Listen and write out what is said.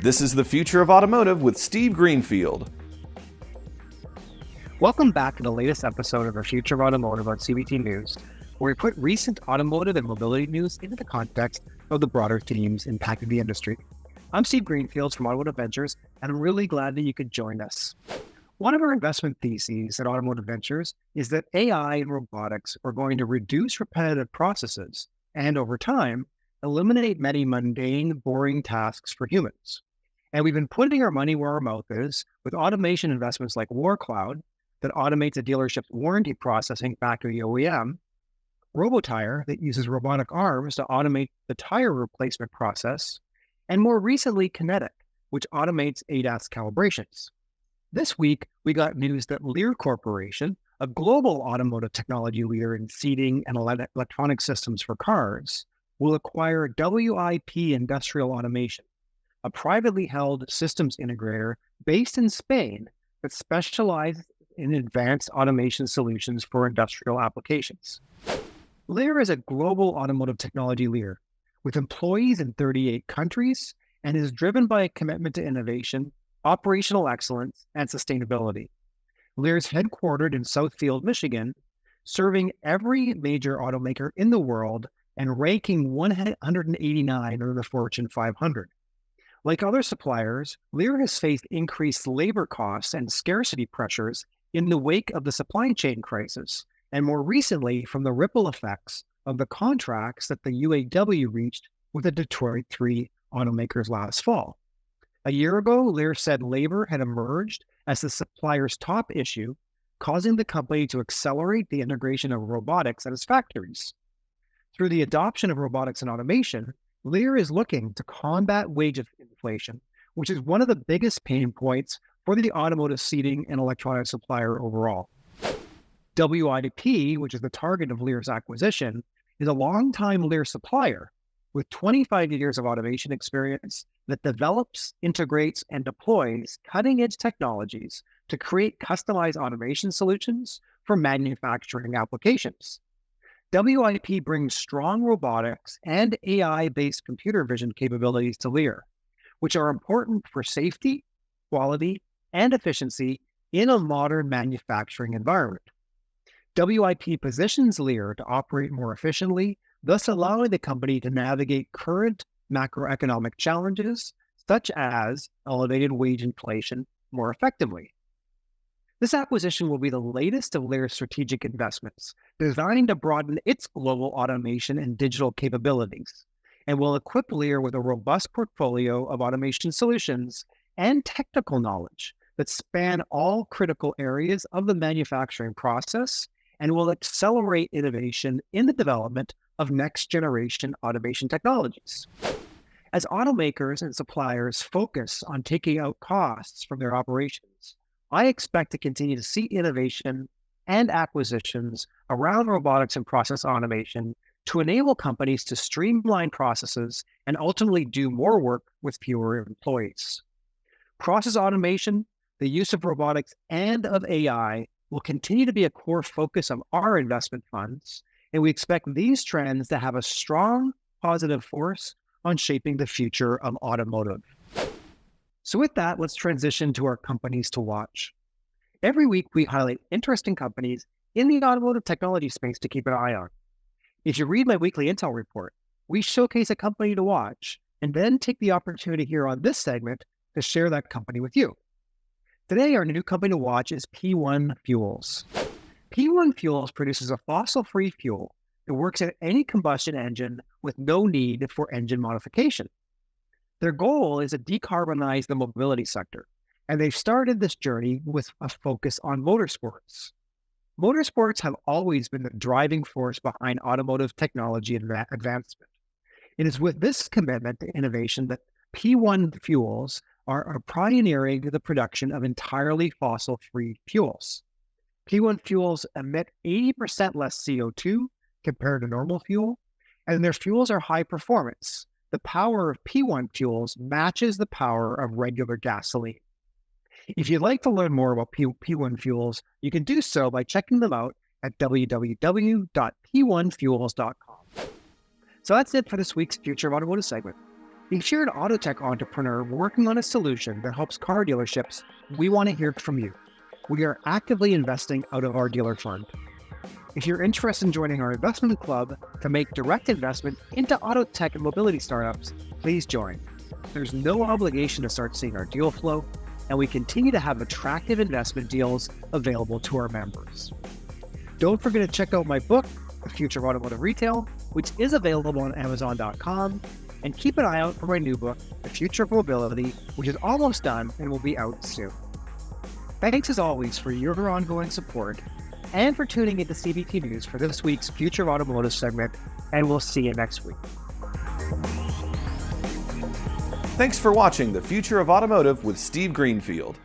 This is the Future of Automotive with Steve Greenfield. Welcome back to the latest episode of the Future of Automotive on CBT News, where we put recent automotive and mobility news into the context of the broader themes impacting the industry. I'm Steve Greenfield from Automotive Ventures, and I'm really glad that you could join us. One of our investment theses at Automotive Ventures is that AI and robotics are going to reduce repetitive processes and, over time, eliminate many mundane, boring tasks for humans. And we've been putting our money where our mouth is with automation investments like WarrCloud that automates a dealership's warranty processing back to the OEM, RoboTire that uses robotic arms to automate the tire replacement process, and more recently, Kinetic, which automates ADAS calibrations. This week, we got news that Lear Corporation, a global automotive technology leader in seating and electronic systems for cars, will acquire WIP Industrial Automation, a privately held systems integrator based in Spain that specializes in advanced automation solutions for industrial applications. Lear is a global automotive technology leader with employees in 38 countries and is driven by a commitment to innovation, operational excellence, and sustainability. Lear is headquartered in Southfield, Michigan, serving every major automaker in the world and ranking 189 of the Fortune 500. Like other suppliers, Lear has faced increased labor costs and scarcity pressures in the wake of the supply chain crisis, and more recently from the ripple effects of the contracts that the UAW reached with the Detroit 3 automakers last fall. A year ago, Lear said labor had emerged as the supplier's top issue, causing the company to accelerate the integration of robotics at its factories. Through the adoption of robotics and automation, Lear is looking to combat wage inflation, which is one of the biggest pain points for the automotive seating and electronic supplier overall. WIP, which is the target of Lear's acquisition, is a longtime Lear supplier with 25 years of automation experience that develops, integrates, and deploys cutting-edge technologies to create customized automation solutions for manufacturing applications. WIP brings strong robotics and AI-based computer vision capabilities to Lear, which are important for safety, quality, and efficiency in a modern manufacturing environment. WIP positions Lear to operate more efficiently, thus allowing the company to navigate current macroeconomic challenges, such as elevated wage inflation, more effectively. This acquisition will be the latest of Lear's strategic investments, designed to broaden its global automation and digital capabilities, and will equip Lear with a robust portfolio of automation solutions and technical knowledge that span all critical areas of the manufacturing process and will accelerate innovation in the development of next-generation automation technologies. As automakers and suppliers focus on taking out costs from their operations, I expect to continue to see innovation and acquisitions around robotics and process automation to enable companies to streamline processes and ultimately do more work with fewer employees. Process automation, the use of robotics, and of AI will continue to be a core focus of our investment funds, and we expect these trends to have a strong positive force on shaping the future of automotive. So with that, let's transition to our companies to watch. Every week, we highlight interesting companies in the automotive technology space to keep an eye on. If you read my weekly intel report, we showcase a company to watch and then take the opportunity here on this segment to share that company with you. Today, our new company to watch is P1 Fuels. P1 Fuels produces a fossil-free fuel that works in any combustion engine with no need for engine modification. Their goal is to decarbonize the mobility sector, and they've started this journey with a focus on motorsports. Motorsports have always been the driving force behind automotive technology advancement. It is with this commitment to innovation that P1 Fuels are pioneering the production of entirely fossil-free fuels. P1 fuels emit 80% less CO2 compared to normal fuel, and their fuels are high performance. The power of P1 fuels matches the power of regular gasoline. If you'd like to learn more about P1 fuels, you can do so by checking them out at www.p1fuels.com. So that's it for this week's Future of Automotive segment. If you're an auto tech entrepreneur working on a solution that helps car dealerships, we want to hear from you. We are actively investing out of our dealer fund. If you're interested in joining our investment club to make direct investment into auto tech and mobility startups, please join. There's no obligation to start seeing our deal flow, and we continue to have attractive investment deals available to our members. Don't forget to check out my book, The Future of Automotive Retail, which is available on Amazon.com, and keep an eye out for my new book, The Future of Mobility, which is almost done and will be out soon. Thanks as always for your ongoing support and for tuning into CVT News for this week's Future of Automotive segment, and we'll see you next week. Thanks for watching The Future of Automotive with Steve Greenfield.